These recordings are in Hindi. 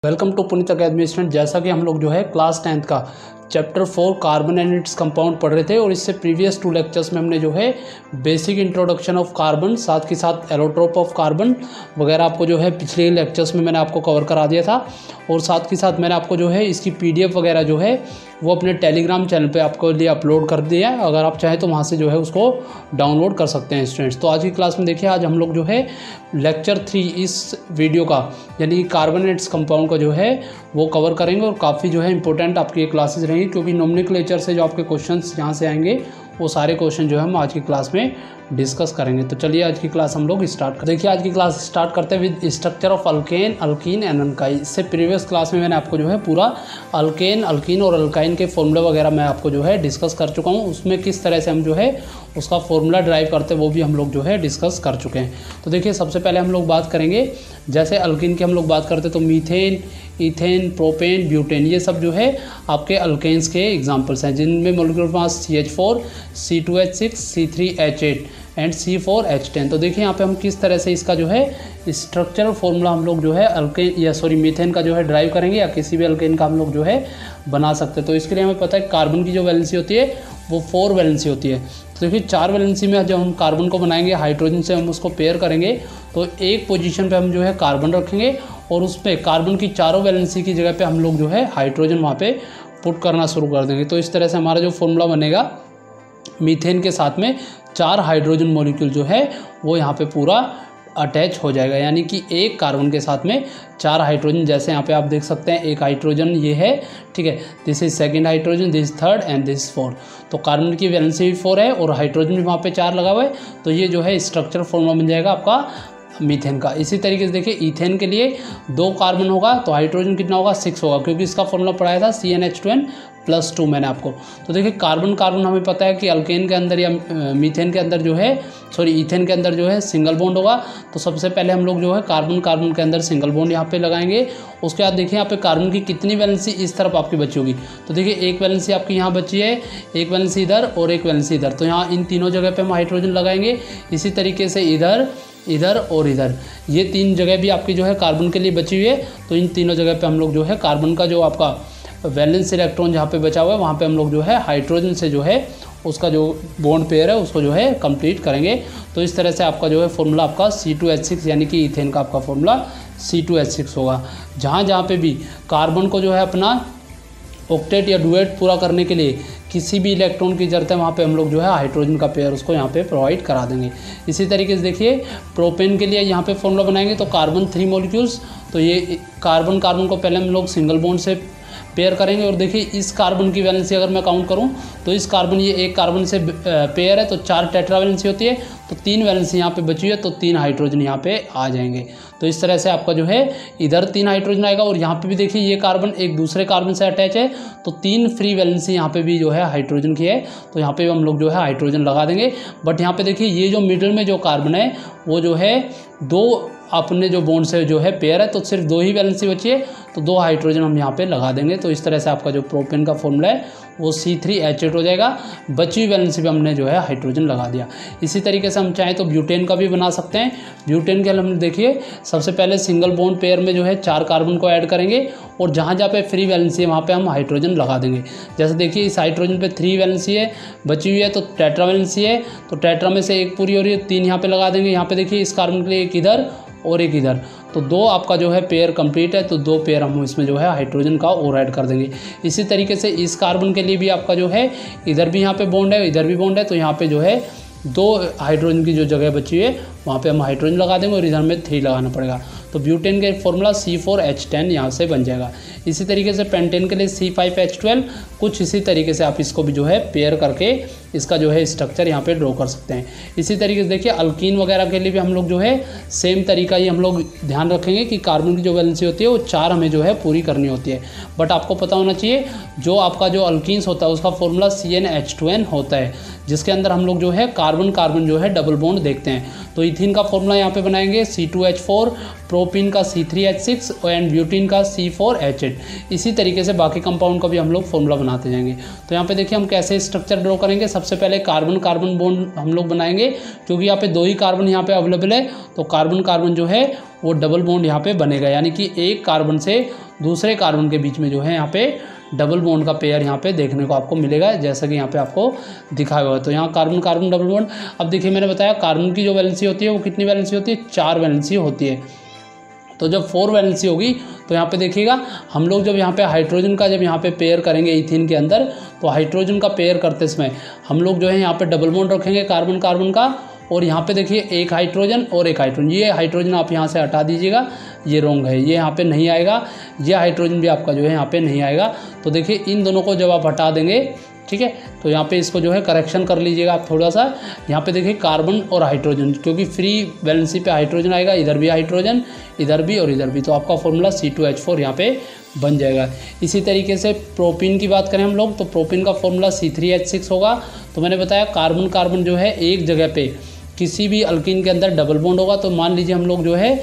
Welcome to Puneet academy student. जैसा कि हम लोग जो है क्लास 10th का chapter 4 carbon and its compound पढ़ रहे थे और इससे प्रीवियस 2 लेक्चर्स में हमने जो है बेसिक इंट्रोडक्शन ऑफ कार्बन, साथ के साथ एलोट्रोप ऑफ कार्बन वगैरह आपको जो है पिछले लेक्चर्स में मैंने आपको कवर करा दिया था। और साथ के साथ मैंने आपको जो है इसकी PDF वगैरह जो है वो अपने टेलीग्राम चैनल पे आपको लिए अपलोड कर दिया है। अगर आप चाहें तो वहाँ से जो है उसको डाउनलोड कर सकते हैं स्टूडेंट्स। तो आज की क्लास में देखिए, आज हम लोग जो है लेक्चर 3 इस वीडियो का यानी कार्बन एंड इट्स कंपाउंड का जो है वो कवर करेंगे और काफ़ी जो है इंपॉर्टेंट आपकी ये क्लासेस रहेंगी, क्योंकि नोमेनक्लेचर से जो आपके क्वेश्चंस यहाँ से आएंगे वो सारे क्वेश्चन जो है हम आज की क्लास में डिस्कस करेंगे। तो चलिए आज की क्लास हम लोग स्टार्ट करते हैं। देखिए, आज की क्लास स्टार्ट करते हैं with structure of alkane, alkyne and alkyne. इससे प्रीवियस क्लास में मैंने आपको जो है पूरा अल्केन, अल्कीन और अल्काइन के फॉर्मूला वगैरह मैं आपको जो है डिस्कस कर चुका हूँ। उसमें किस तरह से हम जो है उसका फॉर्मूला ड्राइव करते हैं वो भी हम लोग जो है डिस्कस कर चुके हैं। तो देखिए, सबसे पहले हम लोग बात करेंगे, जैसे अल्कीन की हम लोग बात करते हैं तो मीथेन, इथेन, प्रोपेन, ब्यूटेन, ये सब जो है आपके अल्केन्स के एग्जांपल्स हैं, जिनमें molecular mass CH4, C2H6, C3H8 and C4H10। तो देखिए यहाँ पे हम किस तरह से इसका जो है स्ट्रक्चरल फॉर्मूला हम लोग जो है मीथेन का जो है ड्राइव करेंगे या किसी भी अल्केन का हम लोग जो है बना सकते हैं। तो इसके लिए हमें पता है कार्बन की जो वैलेंसी होती है वो 4 वैलेंसी होती है। तो देखिए 4 वैलेंसी में जब हम कार्बन को बनाएंगे, हाइड्रोजन से हम उसको पेयर करेंगे तो एक पोजीशन पे हम जो है कार्बन रखेंगे और उस पर कार्बन की चारों वैलेंसी की जगह पे हम लोग जो है हाइड्रोजन वहाँ पे पुट करना शुरू कर देंगे। तो इस तरह से हमारा जो फॉर्मूला बनेगा, मीथेन के साथ में 4 हाइड्रोजन मॉलिक्यूल जो है वो यहाँ पे पूरा अटैच हो जाएगा, यानी कि एक कार्बन के साथ में 4 हाइड्रोजन। जैसे यहाँ पे आप देख सकते हैं एक हाइड्रोजन ये है, ठीक है, this is second hydrogen, this third and this 4। तो कार्बन की वैलेंसी भी 4 है और हाइड्रोजन भी वहाँ पे 4 लगा हुआ है। तो ये जो है स्ट्रक्चर फॉर्मूला बन जाएगा आपका मीथेन का। इसी तरीके से देखिए इथेन के लिए 2 कार्बन होगा तो हाइड्रोजन कितना होगा, 6 होगा, क्योंकि इसका फॉर्मूला पढ़ाया था CnH2n+2 मैंने आपको। तो देखिए कार्बन कार्बन हमें पता है कि अल्केन के अंदर या मीथेन के अंदर जो है इथेन के अंदर जो है सिंगल बॉन्ड होगा। तो सबसे पहले हम लोग जो है कार्बन कार्बन के अंदर सिंगल बॉन्ड यहाँ पे लगाएंगे। उसके बाद देखिए यहाँ पे कार्बन की कितनी वैलेंसी इस तरफ आपकी बची होगी। तो देखिए एक वैलेंसी आपकी यहाँ बची है, एक वैलेंसी इधर और एक वैलेंसी इधर। तो यहाँ इन तीनों जगह पे हम हाइड्रोजन लगाएंगे। इसी तरीके से इधर, इधर और इधर, ये 3 जगह भी आपकी जो है कार्बन के लिए बची हुई है। तो इन तीनों जगह पे हम लोग जो है कार्बन का जो आपका वैलेंस इलेक्ट्रॉन जहाँ पे बचा हुआ है वहाँ पे हम लोग जो है हाइड्रोजन से जो है उसका जो बॉन्ड पेयर है उसको जो है कंप्लीट करेंगे। तो इस तरह से आपका जो है फॉर्मूला आपका C2H6 यानी कि इथेन का आपका फॉर्मूला C2H6 होगा। जहाँ जहाँ पे भी कार्बन को जो है अपना ऑक्टेट या डुएट पूरा करने के लिए किसी भी इलेक्ट्रॉन की ज़रूरत है वहाँ पे हम लोग जो है हाइड्रोजन का पेयर उसको यहाँ पे प्रोवाइड करा देंगे। इसी तरीके से देखिए प्रोपेन के लिए यहाँ पे फॉर्मूला बनाएंगे तो कार्बन 3 मॉलिक्यूल्स, तो ये कार्बन कार्बन को पहले हम लोग सिंगल बॉन्ड से पेयर करेंगे। और देखिए इस कार्बन की वैलेंसी अगर मैं काउंट करूं तो इस कार्बन, ये एक कार्बन से पेयर है तो 4 टेट्रा वैलेंसी होती है, तो 3 वैलेंसी यहाँ पे बची है तो 3 हाइड्रोजन यहाँ पे आ जाएंगे। तो इस तरह से आपका जो है इधर 3 हाइड्रोजन आएगा और यहाँ पे भी देखिए ये कार्बन एक दूसरे कार्बन से अटैच है तो 3 फ्री वैलेंसी यहाँ पे भी जो है हाइड्रोजन की है। तो यहाँ पे हम लोग जो है हाइड्रोजन लगा देंगे। बट यहाँ पे देखिए ये जो मिडिल में जो कार्बन है वो जो है 2 अपने जो बॉन्ड से जो है पेयर है तो सिर्फ 2 ही वैलेंसी बची है तो 2 हाइड्रोजन हम यहाँ पे लगा देंगे। तो इस तरह से आपका जो प्रोपेन का फॉर्मूला है वो C3H8 हो जाएगा। बची हुई वैलेंसी पे हमने जो है हाइड्रोजन लगा दिया। इसी तरीके से हम चाहें तो ब्यूटेन का भी बना सकते हैं। ब्यूटेन के लिए हम देखिए सबसे पहले सिंगल बॉन्ड पेयर में जो है 4 कार्बन को ऐड करेंगे और जहाँ जहाँ पे फ्री वैलेंसी है वहाँ पे हम हाइड्रोजन लगा देंगे। जैसे देखिए इस हाइड्रोजन पे 3 वैलेंसी है बची हुई है तो टेट्रा वैलेंसी है, तो टेट्रा में से एक पूरी हो रही है, 3 यहाँ पे लगा देंगे। यहाँ पे देखिए इस कार्बन के लिए एक इधर और एक इधर, तो 2 आपका जो है पेयर कंप्लीट है तो 2 पेयर हम इसमें जो है हाइड्रोजन का और ऐड कर देंगे। इसी तरीके से इस कार्बन के लिए भी आपका जो है इधर भी यहाँ पे बॉन्ड है, इधर भी बॉन्ड है, तो यहाँ पे जो है 2 हाइड्रोजन की जो जगह बची है वहाँ पे हम हाइड्रोजन लगा देंगे और इधर में 3 लगाना पड़ेगा। तो ब्यूटेन का फॉर्मूला C4H10 यहाँ से बन जाएगा। इसी तरीके से पेंटेन के लिए C5H12, कुछ इसी तरीके से आप इसको भी जो है पेयर करके इसका जो है स्ट्रक्चर यहाँ पे ड्रॉ कर सकते हैं। इसी तरीके से देखिए अल्कीन वगैरह के लिए भी हम लोग जो है सेम तरीका ही हम लोग ध्यान रखेंगे कि कार्बन की जो वैलेंसी होती है वो 4 हमें जो है पूरी करनी होती है। बट आपको पता होना चाहिए जो आपका जो अल्कीन्स होता है उसका फॉर्मूला CnH2n होता है, जिसके अंदर हम लोग जो है कार्बन कार्बन जो है डबल बॉन्ड देखते हैं। तो इथीन का फॉर्मूला यहाँ पे बनाएंगे C2H4, प्रोपीन का C3H6 एंड ब्यूटीन का C4H8। चेन। इसी तरीके से बाकी कंपाउंड का भी हम लोग फॉर्मूला बनाते जाएंगे। तो यहाँ पे देखिए हम कैसे स्ट्रक्चर ड्रॉ करेंगे। सबसे पहले कार्बन कार्बन बॉन्ड हम लोग बनाएंगे, क्योंकि यहाँ पे 2 ही कार्बन यहाँ पे अवेलेबल है, तो कार्बन कार्बन जो है वो डबल बॉन्ड यहाँ पे बनेगा, यानी कि एक कार्बन से दूसरे कार्बन के बीच में जो है यहाँ पे डबल बॉन्ड का पेयर यहाँ पे देखने को आपको मिलेगा, जैसा कि यहाँ पे आपको दिखाया हुआ है। तो यहाँ कार्बन कार्बन डबल बॉन्ड। अब देखिए मैंने बताया कार्बन की जो वैलेंसी होती है वो कितनी वैलेंसी होती है, 4 वैलेंसी होती है। तो जब 4 वैलेंसी होगी तो यहाँ पे देखिएगा हम लोग जब यहाँ पे हाइड्रोजन का जब यहाँ पे पेयर करेंगे इथीन के अंदर, तो हाइड्रोजन का पेयर करते समय हम लोग जो है यहाँ पे डबल बॉन्ड रखेंगे कार्बन कार्बन का, और यहाँ पे देखिए एक हाइड्रोजन और एक हाइड्रोजन। ये हाइड्रोजन आप यहाँ से हटा दीजिएगा, ये रॉन्ग है, ये यहाँ पे नहीं आएगा। ये हाइड्रोजन भी आपका जो है यहाँ पे नहीं आएगा। तो देखिए इन दोनों को जब आप हटा देंगे, ठीक है, तो यहाँ पे इसको जो है करेक्शन कर लीजिएगा आप थोड़ा सा। यहाँ पे देखिए कार्बन और हाइड्रोजन, क्योंकि फ्री वैलेंसी पे हाइड्रोजन आएगा, इधर भी हाइड्रोजन, इधर भी और इधर भी, तो आपका फॉर्मूला C2H4 यहाँ पे बन जाएगा। इसी तरीके से प्रोपीन की बात करें हम लोग, तो प्रोपीन का फॉर्मूला C3H6 होगा। तो मैंने बताया कार्बन कार्बन जो है एक जगह पे किसी भी अल्कीन के अंदर डबल बॉन्ड होगा। तो मान लीजिए हम लोग जो है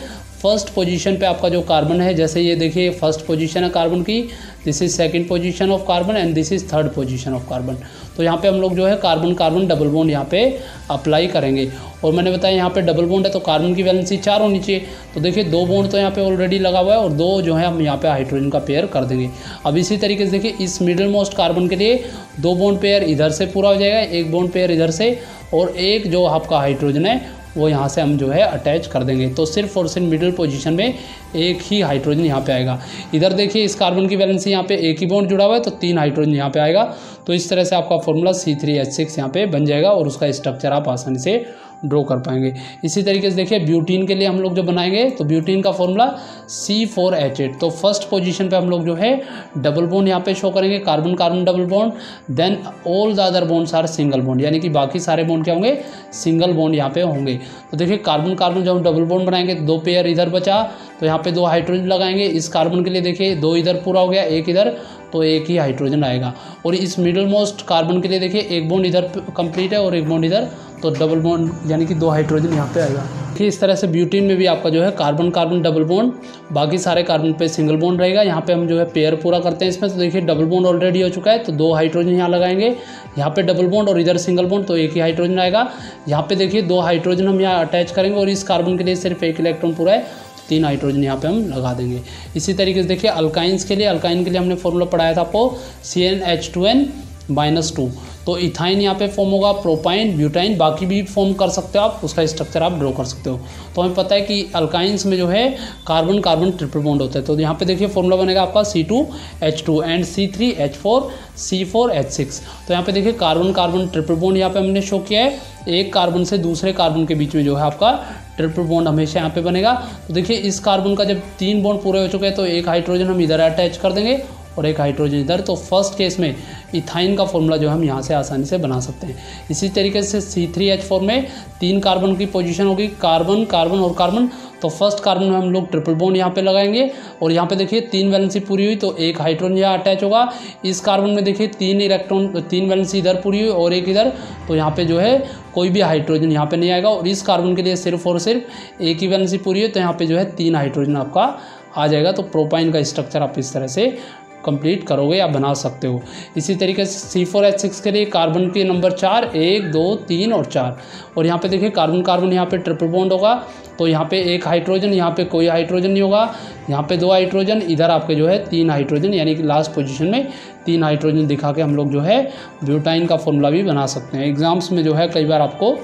फर्स्ट पोजीशन पे आपका जो कार्बन है, जैसे ये देखिए फर्स्ट पोजीशन है कार्बन की, this is second position of carbon and this is third position of carbon. तो यहाँ पे हम लोग जो है कार्बन कार्बन डबल बॉन्ड यहाँ पे अप्लाई करेंगे। और मैंने बताया यहाँ पे डबल बॉन्ड है तो कार्बन की वैलेंसी 4 होनी चाहिए। तो देखिए 2 बॉन्ड तो यहाँ पे ऑलरेडी लगा हुआ है और 2 जो है हम यहाँ पे हाइड्रोजन का पेयर कर देंगे। अब इसी तरीके से देखिए इस मिडिल मोस्ट कार्बन के लिए 2 बॉन्ड पेयर इधर से पूरा हो जाएगा, 1 बॉन्ड पेयर इधर से, और एक जो आपका हाइड्रोजन है वो यहाँ से हम जो है अटैच कर देंगे। तो सिर्फ और सिर्फ मिडिल पोजीशन में एक ही हाइड्रोजन यहाँ पे आएगा। इधर देखिए इस कार्बन की वैलेंसी यहाँ पे एक ही बॉन्ड जुड़ा हुआ है, तो 3 हाइड्रोजन यहाँ पे आएगा। तो इस तरह से आपका फॉर्मूला C3H6 यहाँ पे बन जाएगा और उसका स्ट्रक्चर आप आसानी से ड्रॉ कर पाएंगे। इसी तरीके से देखिए ब्यूटीन के लिए हम लोग जो बनाएंगे, तो ब्यूटीन का फॉर्मूला C4H8। तो फर्स्ट पोजीशन पे हम लोग जो है डबल बॉन्ड यहाँ पे शो करेंगे, carbon carbon double bond, then all the other bonds are single bond, यानी कि बाकी सारे बॉन्ड क्या होंगे, सिंगल बॉन्ड यहाँ पे होंगे। तो देखिए कार्बन कार्बन जब हम डबल बॉन्ड बनाएंगे 2 पेयर इधर बचा, तो यहाँ पे 2 हाइड्रोजन लगाएंगे। इस कार्बन के लिए देखिए 2 इधर पूरा हो गया, 1 इधर, तो एक ही हाइड्रोजन आएगा। और इस मिडिल मोस्ट कार्बन के लिए देखिए 1 बॉन्ड इधर कंप्लीट है और 1 बॉन्ड इधर, तो डबल बॉन्ड यानी कि 2 हाइड्रोजन यहाँ पे आएगा। कि इस तरह से ब्यूटीन में भी आपका जो है कार्बन कार्बन डबल बॉन्ड, बाकी सारे कार्बन पे सिंगल बॉन्ड रहेगा। यहाँ पे हम जो है पेयर पूरा करते हैं इसमें। तो देखिए डबल बॉन्ड ऑलरेडी हो चुका है, तो 2 हाइड्रोजन यहाँ लगाएंगे, यहाँ पे डबल बॉन्ड और इधर सिंगल बॉन्ड, तो एक ही हाइड्रोजन आएगा। यहाँ पे देखिए 2 हाइड्रोजन हम यहाँ अटैच करेंगे और इस कार्बन के लिए सिर्फ 1 इलेक्ट्रॉन पूरा है, 3 हाइड्रोजन यहाँ पे हम लगा देंगे। इसी तरीके से देखिए अल्काइंस के लिए, अल्काइन के लिए हमने फॉर्मूला पढ़ाया था आपको CnH2n-2। तो इथाइन यहाँ पे फॉर्म होगा, प्रोपाइन, ब्यूटाइन, बाकी भी फॉर्म कर सकते हो आप, उसका स्ट्रक्चर आप ड्रॉ कर सकते हो। तो हमें पता है कि अल्काइंस में जो है कार्बन कार्बन ट्रिपल बॉन्ड होता है। तो यहाँ पे देखिए फॉर्मूला बनेगा आपका C2H2 एंड C3H4 C4H6। तो यहाँ पे देखिए कार्बन कार्बन ट्रिपल बॉन्ड यहाँ पे हमने शो किया है, एक कार्बन से दूसरे कार्बन के बीच में जो है आपका ट्रिपल बॉन्ड हमेशा यहाँ पे बनेगा। तो देखिए इस कार्बन का जब 3 बॉन्ड पूरे हो चुके हैं, तो एक हाइड्रोजन हम इधर अटैच कर देंगे और एक हाइड्रोजन इधर। तो फर्स्ट केस में इथाइन का फॉर्मूला जो हम यहाँ से आसानी से बना सकते हैं। इसी तरीके से C3H4 में 3 कार्बन की पोजीशन होगी, कार्बन कार्बन और कार्बन। तो फर्स्ट कार्बन में हम लोग ट्रिपल बॉन्ड यहाँ पे लगाएंगे और यहाँ पे देखिए 3 वैलेंसी पूरी हुई, तो एक हाइड्रोजन यहाँ अटैच होगा। इस कार्बन में देखिए 3 इलेक्ट्रॉन, 3 वैलेंसी इधर पूरी हुई और एक इधर, तो यहाँ पे जो है कोई भी हाइड्रोजन यहाँ पे नहीं आएगा। और इस कार्बन के लिए सिर्फ और सिर्फ एक ही वैलेंसी पूरी है, तो यहाँ पे जो है 3 हाइड्रोजन आपका आ जाएगा। तो प्रोपाइन का स्ट्रक्चर आप इस तरह से कंप्लीट करोगे या बना सकते हो। इसी तरीके से C4H6 के लिए कार्बन के नंबर 4, 1 2 3 और 4। और यहाँ पे देखिए कार्बन कार्बन यहाँ पे ट्रिपल बॉन्ड होगा, तो यहाँ पे एक हाइड्रोजन, यहाँ पे कोई हाइड्रोजन नहीं होगा, यहाँ पे 2 हाइड्रोजन, इधर आपके जो है 3 हाइड्रोजन, यानी कि लास्ट पोजीशन में 3 हाइड्रोजन दिखा के हम लोग जो है ब्यूटाइन का फॉर्मूला भी बना सकते हैं। एग्जाम्स में जो है कई बार आपको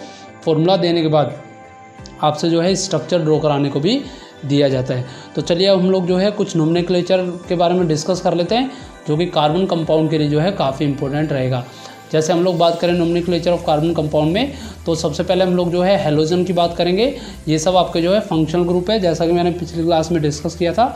फॉर्मूला देने के बाद आपसे जो है स्ट्रक्चर ड्रॉ कराने को भी दिया जाता है। तो चलिए अब हम लोग जो है कुछ नोमेनक्लेचर के बारे में डिस्कस कर लेते हैं, जो कि कार्बन कंपाउंड के लिए जो है काफ़ी इंपॉर्टेंट रहेगा। जैसे हम लोग बात करें नोमेनक्लेचर ऑफ कार्बन कंपाउंड में, तो सबसे पहले हम लोग जो है हेलोजन की बात करेंगे। ये सब आपके जो है फंक्शनल ग्रुप है, जैसा कि मैंने पिछली क्लास में डिस्कस किया था।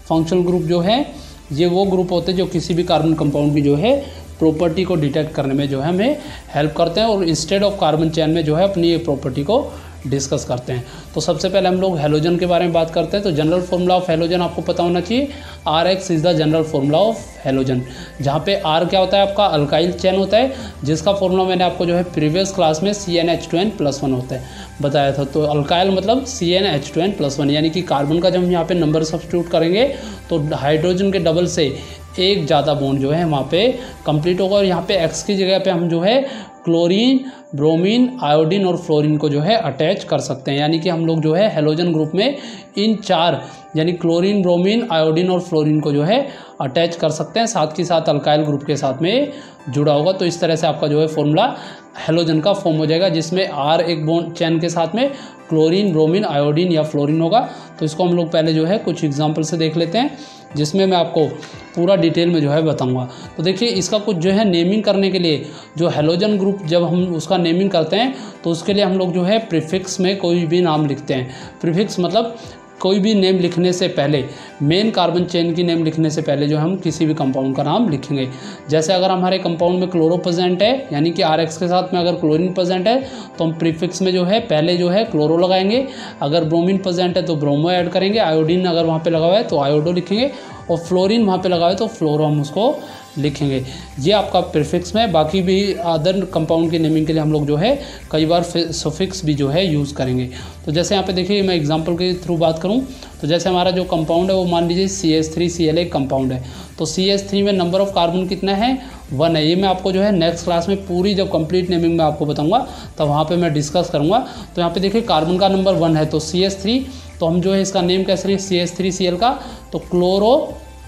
फंक्शनल ग्रुप जो है ये वो ग्रुप होते हैं जो किसी भी कार्बन कंपाउंड की जो है प्रॉपर्टी को डिटेक्ट करने में जो है हमें हेल्प करते हैं और इंस्टेड ऑफ कार्बन चेन में जो है अपनी ये प्रॉपर्टी को डिस्कस करते हैं। तो सबसे पहले हम लोग हेलोजन के बारे में बात करते हैं। तो जनरल फॉर्मूला ऑफ हेलोजन आपको पता होना चाहिए, RX is the general formula of halogen, जहाँ पे R क्या होता है आपका अल्काइल चेन होता है, जिसका फॉर्मूला मैंने आपको जो है प्रीवियस क्लास में CnH2n+1 होता है बताया था। तो अल्काइल मतलब CnH2n+1, यानी कि कार्बन का जब हम यहाँ पे नंबर सब्स्टिट्यूट करेंगे तो हाइड्रोजन के डबल से एक ज़्यादा बॉन्ड जो है वहाँ पे कंप्लीट होगा, और यहाँ पे X की जगह पे हम जो है क्लोरीन, ब्रोमीन, आयोडीन और फ्लोरीन को जो है अटैच कर सकते हैं। यानी कि हम लोग जो है हेलोजन ग्रुप में इन चार यानी क्लोरीन, ब्रोमीन, आयोडीन और फ्लोरीन को जो है अटैच कर सकते हैं, साथ ही साथ अल्काइल ग्रुप के साथ में जुड़ा होगा। तो इस तरह से आपका जो है फॉर्मूला हेलोजन का फॉर्म हो जाएगा, जिसमें R एक बॉन्ड चैन के साथ में क्लोरीन, ब्रोमीन, आयोडीन या फ्लोरीन होगा। तो इसको हम लोग पहले जो है कुछ एग्जाम्पल से देख लेते हैं, जिसमें मैं आपको पूरा डिटेल में जो है बताऊंगा। तो देखिए इसका कुछ जो है नेमिंग करने के लिए, जो हेलोजन ग्रुप जब हम उसका नेमिंग करते हैं तो उसके लिए हम लोग जो है प्रीफिक्स में कोई भी नाम लिखते हैं। प्रीफिक्स मतलब कोई भी नेम लिखने से पहले, मेन कार्बन चेन की नेम लिखने से पहले जो हम किसी भी कंपाउंड का नाम लिखेंगे। जैसे अगर हमारे कंपाउंड में क्लोरो प्रेजेंट है, यानी कि RX के साथ में अगर क्लोरीन प्रेजेंट है तो हम प्रीफिक्स में जो है पहले जो है क्लोरो लगाएंगे। अगर ब्रोमीन प्रेजेंट है तो ब्रोमो ऐड करेंगे, आयोडीन अगर वहाँ पे लगा हुआ है तो आयोडो लिखेंगे, और फ्लोरीन वहाँ पे लगा हुआ है तो फ्लोरो हम उसको लिखेंगे। ये आपका प्रीफिक्स में। बाकी भी अदर कंपाउंड की नेमिंग के लिए हम लोग जो है कई बार सफिक्स भी जो है यूज़ करेंगे। तो जैसे यहाँ पे देखिए मैं एग्जांपल के थ्रू बात करूँ तो जैसे हमारा जो कंपाउंड है वो मान लीजिए CH3Cl एक कंपाउंड है। तो CH3 में नंबर ऑफ कार्बन कितना है, 1 है। ये मैं आपको जो है नेक्स्ट क्लास में पूरी जब कंप्लीट नेमिंग में आपको बताऊँगा तब वहाँ पर मैं डिस्कस करूँगा। तो यहाँ पर देखिए कार्बन का नंबर 1 है, तो CH3, तो हम जो है इसका नेम कैसे रहे CH3Cl का, तो क्लोरो,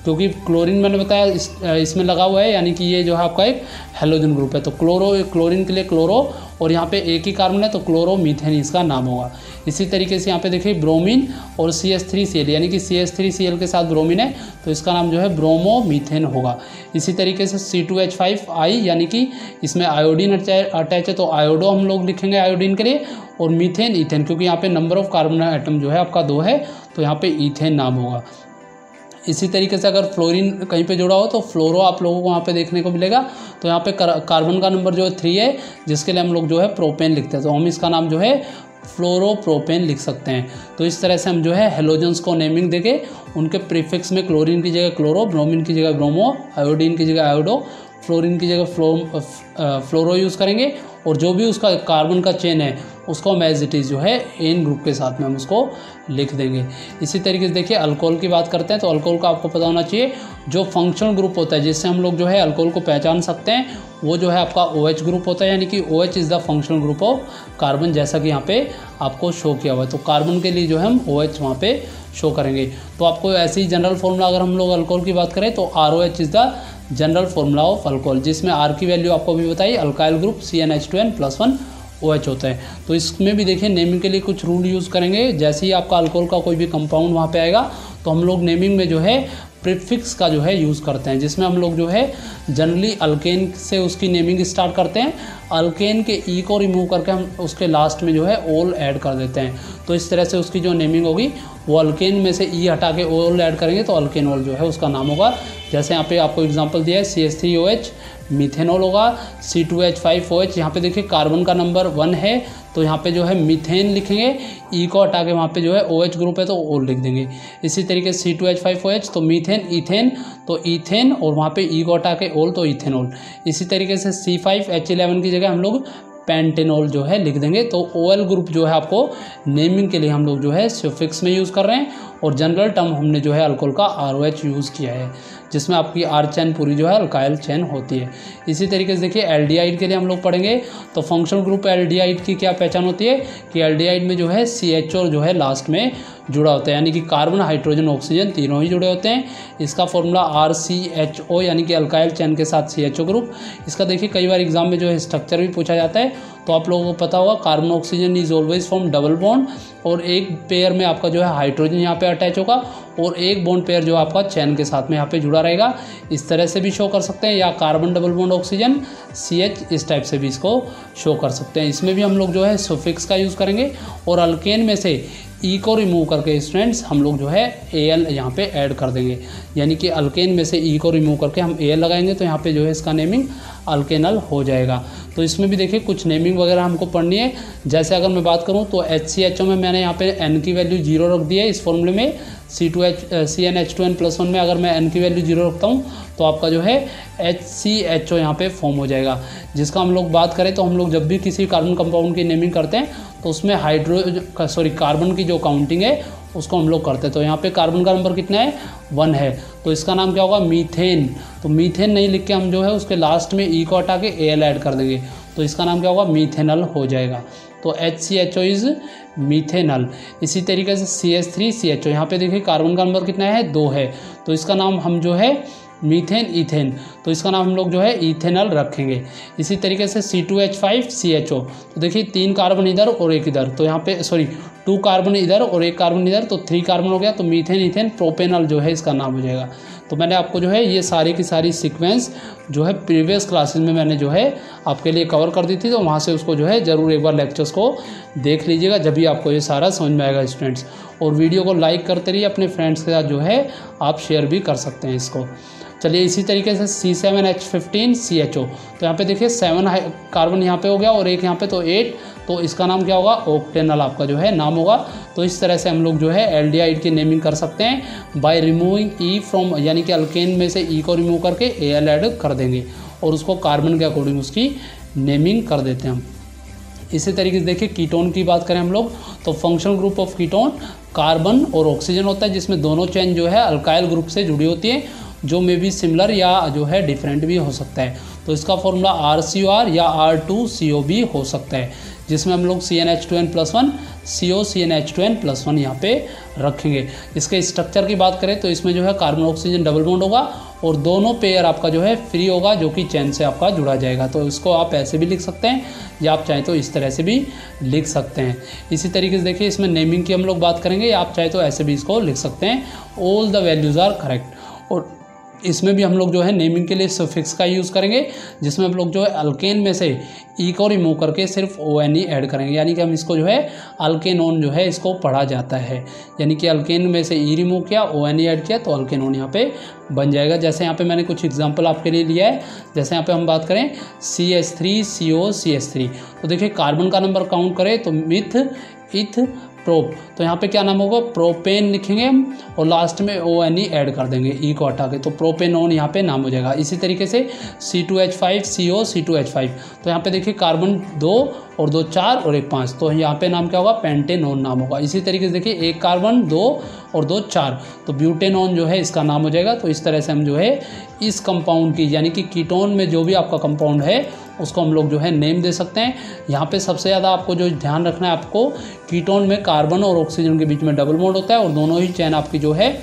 क्योंकि क्लोरीन मैंने बताया इसमें लगा हुआ है, यानी कि ये जो है आपका एक हेलोजन ग्रुप है। तो क्लोरीन के लिए क्लोरो, और यहाँ पे एक ही कार्बन है तो क्लोरो मीथेन इसका नाम होगा। इसी तरीके से यहाँ पे देखिए ब्रोमीन और CH3Cl, यानी कि CH3Cl के साथ ब्रोमीन है तो इसका नाम जो है ब्रोमो मीथेन होगा। इसी तरीके से C2H5I, यानी कि इसमें आयोडीन अटैच है तो आयोडो हम लोग लिखेंगे आयोडीन के लिए, और मीथेन ईथेन, क्योंकि यहाँ पे नंबर ऑफ कार्बन आइटम जो है आपका 2 है तो यहाँ पे ईथेन नाम होगा। इसी तरीके से अगर फ्लोरीन कहीं पे जुड़ा हो तो फ्लोरो आप लोगों को वहाँ पे देखने को मिलेगा। तो यहाँ पे कार्बन का नंबर जो है 3 है, जिसके लिए हम लोग जो है प्रोपेन लिखते हैं, तो हम इसका नाम जो है फ्लोरोप्रोपेन लिख सकते हैं। तो इस तरह से हम जो है हेलोजन्स को नेमिंग देके उनके प्रीफिक्स में क्लोरीन की जगह क्लोरो, ब्रोमीन की जगह ब्रोमो, आयोडीन की जगह आयोडो, फ्लोरीन की जगह फ्लोरो यूज़ करेंगे, और जो भी उसका कार्बन का चेन है उसको हम एज इट इज़ जो है एन ग्रुप के साथ में हम उसको लिख देंगे। इसी तरीके से देखिए अल्कोहल की बात करते हैं। तो अल्कोहल का आपको पता होना चाहिए, जो फंक्शनल ग्रुप होता है जिससे हम लोग जो है अल्कोहल को पहचान सकते हैं, वो जो है आपका OH ग्रुप होता है, यानी कि OH is the functional group of carbon, जैसा कि यहाँ पे आपको शो किया हुआ है। तो कार्बन के लिए जो है हम OH वहाँ पे शो करेंगे। तो आपको ऐसे ही जनरल फॉर्मूला अगर हम लोग अल्कोहल की बात करें तो ROH is the general formula of alcohol, जिसमें R की वैल्यू आपको भी बताई, अल्काइल ग्रुप CnH2n+1 OH होता है। तो इसमें भी देखिए नेमिंग के लिए कुछ रूल यूज़ करेंगे। जैसे ही आपका अल्कोहल का कोई भी कंपाउंड वहाँ पे आएगा तो हम लोग नेमिंग में जो है प्रीफिक्स का जो है यूज़ करते हैं, जिसमें हम लोग जो है जनरली अल्केन से उसकी नेमिंग स्टार्ट करते हैं, अल्केन के ई को रिमूव करके हम उसके लास्ट में जो है ओल ऐड कर देते हैं। तो इस तरह से उसकी जो नेमिंग होगी वो अल्केन में से ई हटा के ओल ऐड करेंगे तो अल्केनोल जो है उसका नाम होगा। जैसे यहाँ पे आपको एग्जांपल दिया है CH3OH मीथेनॉल होगा, C2H5OH, यहाँ पे देखिए कार्बन का नंबर 1 है तो यहाँ पे जो है मीथेन लिखेंगे, ई को हटा के वहाँ पे जो है OH ग्रुप है तो ओल लिख देंगे। इसी तरीके से C2H5OH तो मीथेन, ईथेन तो ईथेन, और वहाँ पे ई को हटा के ओल तो इथेनॉल। इसी तरीके से C5H11 की जगह हम लोग पेंटेनॉल जो है लिख देंगे। तो OL ग्रुप जो है आपको नेमिंग के लिए हम लोग जो है सफिक्स में यूज़ कर रहे हैं, और जनरल टर्म हमने जो है अल्कोहल का ROH यूज़ किया है, जिसमें आपकी R चैन पूरी जो है अल्काइल चैन होती है। इसी तरीके से देखिए एल्डिहाइड के लिए हम लोग पढ़ेंगे तो फंक्शनल ग्रुप एल्डिहाइड की क्या पहचान होती है कि एल्डिहाइड में जो है CHO जो है लास्ट में जुड़ा होता है, यानी कि कार्बन, हाइड्रोजन, ऑक्सीजन तीनों ही जुड़े होते हैं। इसका फॉर्मूला RCHO, यानी कि अल्काइल चैन के साथ CHO ग्रुप। इसका देखिए कई बार एग्जाम में जो है स्ट्रक्चर भी पूछा जाता है, तो आप लोगों को पता होगा carbon oxygen is always form double bond, और एक पेयर में आपका जो है हाइड्रोजन यहाँ पे अटैच होगा, और एक बॉन्ड पेयर जो आपका चैन के साथ में यहाँ पे जुड़ा रहेगा। इस तरह से भी शो कर सकते हैं, या carbon double bond oxygen CH, इस टाइप से भी इसको शो कर सकते हैं। इसमें भी हम लोग जो है सफिक्स का यूज़ करेंगे, और अल्केन में से ई को रिमूव करके स्टूडेंट्स हम लोग जो है AL यहाँ पे ऐड कर देंगे, यानी कि अल्केन में से ई को रिमूव करके हम AL लगाएंगे तो यहाँ पे जो है इसका नेमिंग अल्केनल हो जाएगा। तो इसमें भी देखिए कुछ नेमिंग वगैरह हमको पढ़नी है। जैसे अगर मैं बात करूँ तो HCHO में मैंने यहाँ पे n की वैल्यू 0 रख दी है इस फॉर्मूले में। CnH2n+1 में अगर मैं n की वैल्यू 0 रखता हूँ तो आपका जो है HCHO यहाँ पे फॉर्म हो जाएगा। जिसका हम लोग बात करें तो हम लोग जब भी किसी कार्बन कंपाउंड की नेमिंग करते हैं तो उसमें कार्बन की जो काउंटिंग है उसको हम लोग करते हैं। तो यहाँ पे कार्बन का नंबर कितना है 1 है, तो इसका नाम क्या होगा मीथेन। तो मीथेन नहीं लिख के हम जो है उसके लास्ट में ई को हटा के Al ऐड कर देंगे, तो इसका नाम क्या होगा मीथेनल हो जाएगा। तो HCHO इज़ मीथेनल। इसी तरीके से CH3CHO, यहाँ पे देखिए कार्बन का नंबर कितना है 2 है, तो इसका नाम हम जो है मीथेन इथेन, तो इसका नाम हम लोग जो है इथेनल रखेंगे। इसी तरीके से C2H5CHO, तो देखिए 3 कार्बन इधर और 1 इधर, तो यहाँ पे 2 कार्बन इधर और 1 कार्बन इधर, तो 3 कार्बन हो गया, तो मीथेन इथेन प्रोपेनल जो है इसका नाम हो जाएगा। तो मैंने आपको जो है ये सारी की सारी सीक्वेंस जो है प्रीवियस क्लासेस में मैंने जो है आपके लिए कवर कर दी थी, तो वहाँ से उसको जो है ज़रूर एक बार लेक्चर्स को देख लीजिएगा, जब भी आपको ये सारा समझ में आएगा स्टूडेंट्स। और वीडियो को लाइक करते रहिए, अपने फ्रेंड्स के साथ जो है आप शेयर भी कर सकते हैं इसको। चलिए इसी तरीके से C7H15CHO, तो यहाँ पे देखिए 7 कार्बन यहाँ पे हो गया और 1 यहाँ पे, तो 8, तो इसका नाम क्या होगा ऑक्टेनल आपका जो है नाम होगा। तो इस तरह से हम लोग जो है एल्डिहाइड की नेमिंग कर सकते हैं बाय रिमूविंग ई फ्रॉम, यानी कि अल्केन में से ई को रिमूव करके Al ऐड कर देंगे और उसको कार्बन के अकॉर्डिंग उसकी नेमिंग कर देते हैं हम। इसी तरीके से देखिए कीटोन की बात करें हम लोग, तो functional group of ketone carbon और ऑक्सीजन होता है, जिसमें दोनों चेन जो है अल्काइल ग्रुप से जुड़ी होती है, जो में भी सिमिलर या जो है डिफरेंट भी हो सकता है। तो इसका फॉर्मूला RCOR या R2CO भी हो सकता है, जिसमें हम लोग CnH2n+1 COCnH2n+1 यहाँ पे रखेंगे। इसके स्ट्रक्चर की बात करें तो इसमें जो है कार्बन ऑक्सीजन डबल बॉन्ड होगा और दोनों पेयर आपका जो है फ्री होगा, जो कि चेन से आपका जुड़ा जाएगा। तो इसको आप ऐसे भी लिख सकते हैं या आप चाहें तो इस तरह से भी लिख सकते हैं। इसी तरीके से देखिए इसमें नेमिंग की हम लोग बात करेंगे, या आप चाहे तो ऐसे भी इसको लिख सकते हैं, all the values are correct. और इसमें भी हम लोग जो है नेमिंग के लिए सफिक्स का यूज़ करेंगे, जिसमें हम लोग जो है अल्केन में से ई को रिमूव करके सिर्फ ONE ऐड करेंगे, यानी कि हम इसको जो है अल्केनोन जो है इसको पढ़ा जाता है, यानी कि अल्केन में से ई रिमूव किया ONE ऐड किया तो अल्केनोन यहाँ पे बन जाएगा। जैसे यहाँ पे मैंने कुछ एग्जांपल आपके लिए लिया है, जैसे यहाँ पे हम बात करें CH3COCH3, तो देखिए कार्बन का नंबर काउंट करें तो मिथ इथ प्रोप, तो यहाँ पे क्या नाम होगा प्रोपेन लिखेंगे हम और लास्ट में ONE ऐड कर देंगे ई को हटा के, तो प्रोपेनोन यहाँ पे नाम हो जाएगा। इसी तरीके से C2H5CO C2H5, तो यहाँ पे देखिए कार्बन 2 और 2 4 और 1 5, तो यहाँ पे नाम क्या होगा पेंटेनोन नाम होगा। इसी तरीके से देखिए 1 कार्बन 2 और 2 4, तो ब्यूटेनोन जो है इसका नाम हो जाएगा। तो इस तरह से हम जो है इस कंपाउंड की, यानी कि कीटोन में जो भी आपका कंपाउंड है उसको हम लोग जो है नेम दे सकते हैं। यहाँ पे सबसे ज़्यादा आपको जो ध्यान रखना है, आपको कीटोन में कार्बन और ऑक्सीजन के बीच में डबल बॉन्ड होता है और दोनों ही चेन आपकी जो है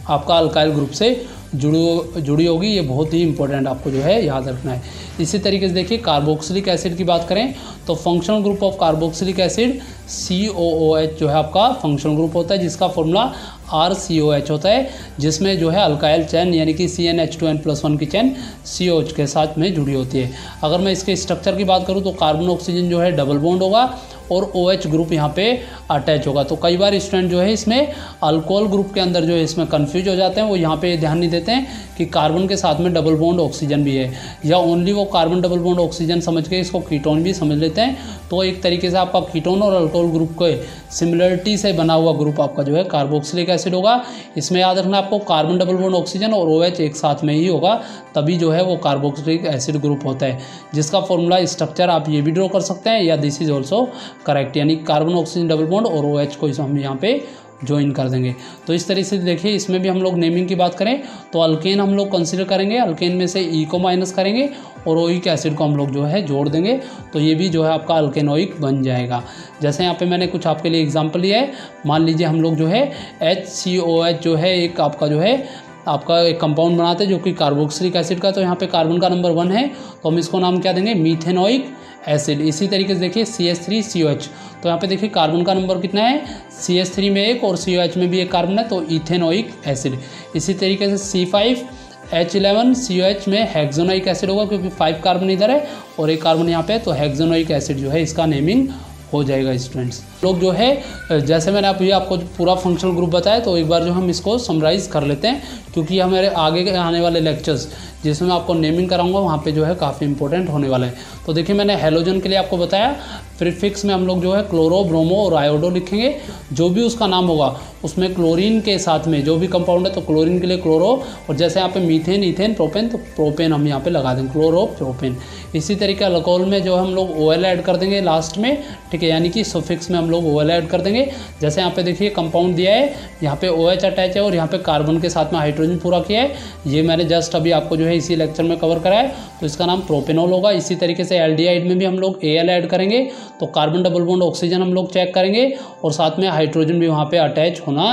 आपका अल्काइल ग्रुप से जुड़ी होगी, ये बहुत ही इंपॉर्टेंट आपको जो है याद रखना है। इसी तरीके से देखिए कार्बोक्सिलिक एसिड की बात करें तो functional group of carboxylic acid COOH जो है आपका फंक्शनल ग्रुप होता है, जिसका फॉर्मूला RCOH होता है, जिसमें जो है अल्काइल चेन यानी कि CnH2n+1 की चेन COH के साथ में जुड़ी होती है। अगर मैं इसके स्ट्रक्चर की बात करूँ तो कार्बन ऑक्सीजन जो है डबल बॉन्ड होगा और OH ग्रुप यहाँ पे अटैच होगा। तो कई बार स्टूडेंट जो है इसमें अल्कोहल ग्रुप के अंदर जो है इसमें कंफ्यूज हो जाते हैं, वो यहाँ पे ध्यान नहीं देते हैं कि कार्बन के साथ में डबल बॉन्ड ऑक्सीजन भी है, या ओनली वो कार्बन डबल बॉन्ड ऑक्सीजन समझ के इसको कीटोन भी समझ लेते हैं। तो एक तरीके से आपका कीटोन और अल्कोहल ग्रुप के सिमिलरिटी से बना हुआ ग्रुप आपका जो है कार्बोक्सिलिक एसिड होगा। इसमें याद रखना आपको कार्बन डबल बॉन्ड ऑक्सीजन और OH एक साथ में ही होगा, तभी जो है वो कार्बोक्सिलिक एसिड ग्रुप होता है, जिसका फॉर्मूला स्ट्रक्चर आप ये भी ड्रॉ कर सकते हैं, या दिस इज ऑल्सो करेक्ट, यानी कार्बन ऑक्सीजन डबल बॉन्ड और OH को हम यहाँ पे ज्वाइन कर देंगे। तो इस तरीके से देखिए इसमें भी हम लोग नेमिंग की बात करें तो अल्केन हम लोग कंसीडर करेंगे, अल्केन में से ई को माइनस करेंगे और ओइक एसिड को हम लोग जो है जोड़ देंगे, तो ये भी जो है आपका अल्केनोइक बन जाएगा। जैसे यहाँ पे मैंने कुछ आपके लिए एग्जांपल लिया है, मान लीजिए हम लोग जो है HCOH जो है एक आपका जो है आपका एक कंपाउंड बनाते हैं जो कि कार्बोक्सिलिक एसिड का, तो यहाँ पे कार्बन का नंबर 1 है तो हम इसको नाम क्या देंगे मीथेनोइक एसिड। इसी तरीके से देखिए CH3COH, तो यहाँ पे देखिए कार्बन का नंबर कितना है CH3 में 1 और COH में भी 1 कार्बन है, तो इथेनोइक एसिड। इसी तरीके से C5H11COH में हेक्सानोइक एसिड होगा, क्योंकि 5 कार्बन इधर है और 1 कार्बन यहाँ पे, तो हेक्सानोइक एसिड जो है इसका नेमिंग हो जाएगा। स्टूडेंट्स लोग जो है जैसे मैंने आपको पूरा फंक्शनल ग्रुप बताया, तो एक बार जो हम इसको समराइज़ कर लेते हैं, क्योंकि हमारे आगे के आने वाले लेक्चर्स जिसमें मैं आपको नेमिंग कराऊंगा वहाँ पे जो है काफ़ी इंपॉर्टेंट होने वाला है। तो देखिए मैंने हेलोजन के लिए आपको बताया, प्रीफिक्स में हम लोग जो है क्लोरो, ब्रोमो और आयोडो लिखेंगे। जो भी उसका नाम होगा उसमें क्लोरीन के साथ में जो भी कंपाउंड है तो क्लोरीन के लिए क्लोरो, और जैसे यहाँ पे मीथेन, इथेन, प्रोपेन तो प्रोपेन हम यहाँ पे लगा देंगे, क्लोरो प्रोपेन। इसी तरीके अल्कोहल में जो हम लोग OL ऐड कर देंगे लास्ट में, ठीक है, यानी कि सफिक्स में हम लोग OL ऐड कर देंगे। जैसे यहाँ पे देखिए कंपाउंड दिया है, यहाँ पे OH अटैच है और यहाँ पे कार्बन के साथ में हाइड्रोजन पूरा किया है। ये मैंने जस्ट अभी आपको जो है इसी लेक्चर में कवर करा है, तो इसका नाम प्रोपेनॉल होगा। इसी तरीके से एल्डिहाइड में भी हम लोग AL ऐड करेंगे तो कार्बन डबल बॉन्ड ऑक्सीजन हम लोग चेक करेंगे और साथ में हाइड्रोजन भी वहाँ पे अटैच होना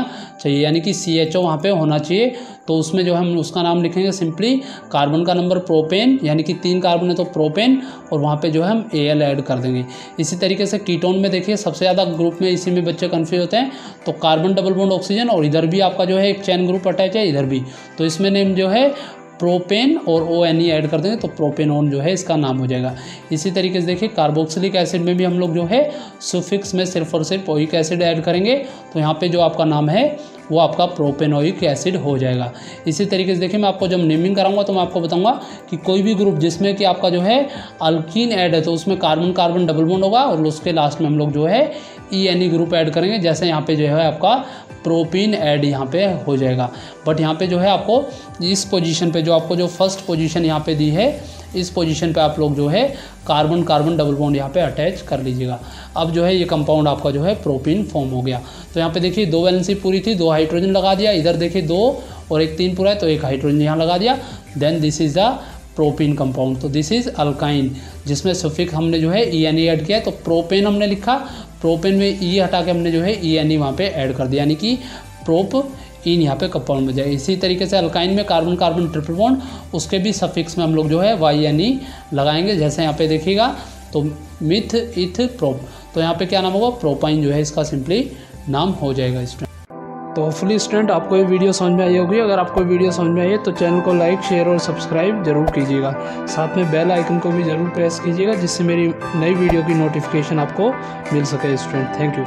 चाहिए, यानी कि CHO वहाँ पे होना चाहिए। तो उसमें जो हम उसका नाम लिखेंगे सिंपली कार्बन का नंबर प्रोपेन, यानी कि 3 कार्बन है तो प्रोपेन, और वहाँ पे जो है हम AL ऐड कर देंगे। इसी तरीके से कीटोन में देखिए सबसे ज़्यादा ग्रुप में इसी में बच्चे कन्फ्यूज होते हैं, तो कार्बन डबल बॉन्ड ऑक्सीजन और इधर भी आपका जो है एक चैन ग्रुप अटैच है इधर भी, तो इसमें नेम जो है प्रोपेन और ONE ऐड कर देंगे तो प्रोपेनॉन जो है इसका नाम हो जाएगा। इसी तरीके से देखिए कार्बोक्सिलिक एसिड में भी हम लोग जो है सुफिक्स में सिर्फ और सिर्फ ओइक एसिड ऐड करेंगे तो यहाँ पे जो आपका नाम है वो आपका प्रोपेनोइक एसिड हो जाएगा। इसी तरीके से देखिए मैं आपको जब नेमिंग कराऊंगा तो मैं आपको बताऊंगा कि कोई भी ग्रुप जिसमें कि आपका जो है अल्कीन ऐड है तो उसमें कार्बन कार्बन डबल बॉन्ड होगा और उसके लास्ट में हम लोग जो है ENE ग्रुप ऐड करेंगे। जैसे यहाँ पे जो है आपका प्रोपीन ऐड यहाँ पे हो जाएगा। बट यहाँ पे जो है आपको इस पोजीशन पे जो आपको जो फर्स्ट पोजीशन यहाँ पे दी है इस पोजीशन पे आप लोग जो है कार्बन कार्बन डबल बॉन्ड यहाँ पे अटैच कर लीजिएगा। अब जो है ये कंपाउंड आपका जो है प्रोपीन फॉर्म हो गया। तो यहाँ पे देखिए 2 वैलेंसी पूरी थी, 2 हाइड्रोजन लगा दिया, इधर देखिए 2 और 1 3 पूरा है तो 1 हाइड्रोजन यहाँ लगा दिया। Then this is the propene compound, तो दिस इज़ अल्काइन जिसमें सफिक्स हमने जो है ENE ऐड किया है। तो प्रोपेन हमने लिखा, प्रोपेन में E हटा के हमने जो है ENE वहाँ पे ऐड कर दिया, यानी कि प्रोप इन यहाँ पे कंपाउंड में जाए। इसी तरीके से अल्काइन में कार्बन कार्बन ट्रिपल बॉन्ड उसके भी सफिक्स में हम लोग जो है YNE लगाएंगे। जैसे यहाँ पे देखिएगा तो मिथ इथ प्रोप, तो यहाँ पे क्या नाम होगा प्रोपाइन जो है इसका सिंपली नाम हो जाएगा स्टूडेंट। तो होपफुली स्टूडेंट आपको ये वीडियो समझ में आई होगी। अगर आपको वीडियो समझ में आई है तो चैनल को लाइक शेयर और सब्सक्राइब जरूर कीजिएगा। साथ में बेल आइकन को भी ज़रूर प्रेस कीजिएगा जिससे मेरी नई वीडियो की नोटिफिकेशन आपको मिल सके स्टूडेंट। Thank you.